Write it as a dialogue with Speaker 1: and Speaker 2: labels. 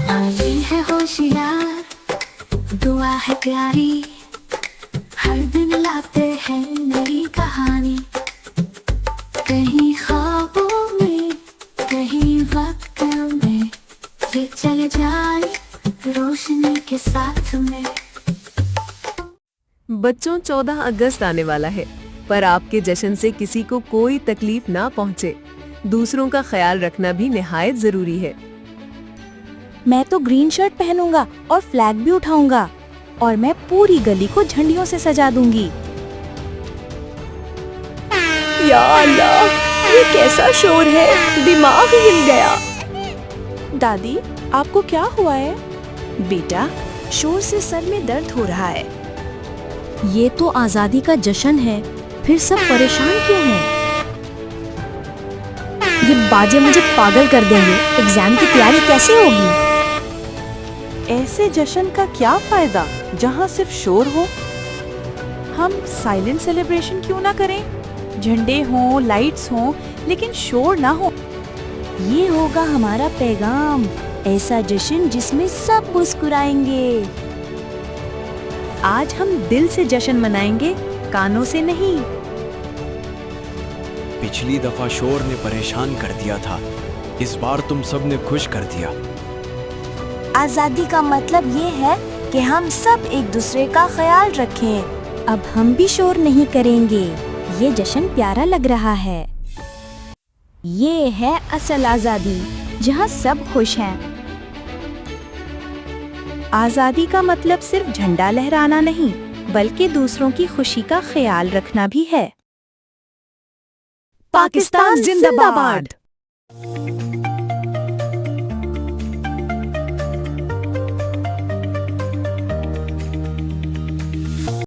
Speaker 1: आए है होशियार, दुआ है प्यारी, हर दिन लाते हैं नई कहानी, कहीं ख्वाबों में कहीं वक्त में, ये चले जाए रोशनी के साथ में।
Speaker 2: बच्चों, 14 अगस्त आने वाला है, पर आपके जश्न से किसी को कोई तकलीफ ना पहुंचे, दूसरों का ख्याल रखना भी निहायत जरूरी है।
Speaker 3: मैं तो ग्रीन शर्ट पहनूंगा और फ्लैग भी उठाऊंगा, और मैं पूरी गली को झंडियों से सजा दूंगी। या अल्लाह, ये कैसा शोर है, दिमाग हिल गया। दादी, आपको क्या हुआ है? बेटा, शोर से सर में दर्द हो रहा है। ये तो आजादी का जश्न है, फिर सब परेशान क्यों हैं? ये बाजे मुझे पागल कर देंगे, एग्जाम की तैयारी कैसे होगी?
Speaker 4: ऐसे जश्न का क्या फायदा जहाँ सिर्फ शोर हो। हम साइलेंट सेलिब्रेशन क्यों ना करें? झंडे हों, लाइट्स हों, लेकिन शोर ना हो।
Speaker 3: ये होगा हमारा पैगाम, ऐसा जश्न जिसमें सब मुस्कुराएंगे। आज हम दिल से जश्न मनाएंगे, कानों से नहीं।
Speaker 5: पिछली दफा शोर ने परेशान कर दिया था, इस बार तुम सब ने खुश कर दिया।
Speaker 3: आजादी का मतलब ये है कि हम सब एक दूसरे का ख्याल रखें। अब हम भी शोर नहीं करेंगे। ये जश्न प्यारा लग रहा है। ये है असल आजादी, जहाँ सब खुश हैं।
Speaker 4: आजादी का मतलब सिर्फ झंडा लहराना नहीं, बल्कि दूसरों की खुशी का ख्याल रखना भी है।
Speaker 2: पाकिस्तान जिंदाबाद।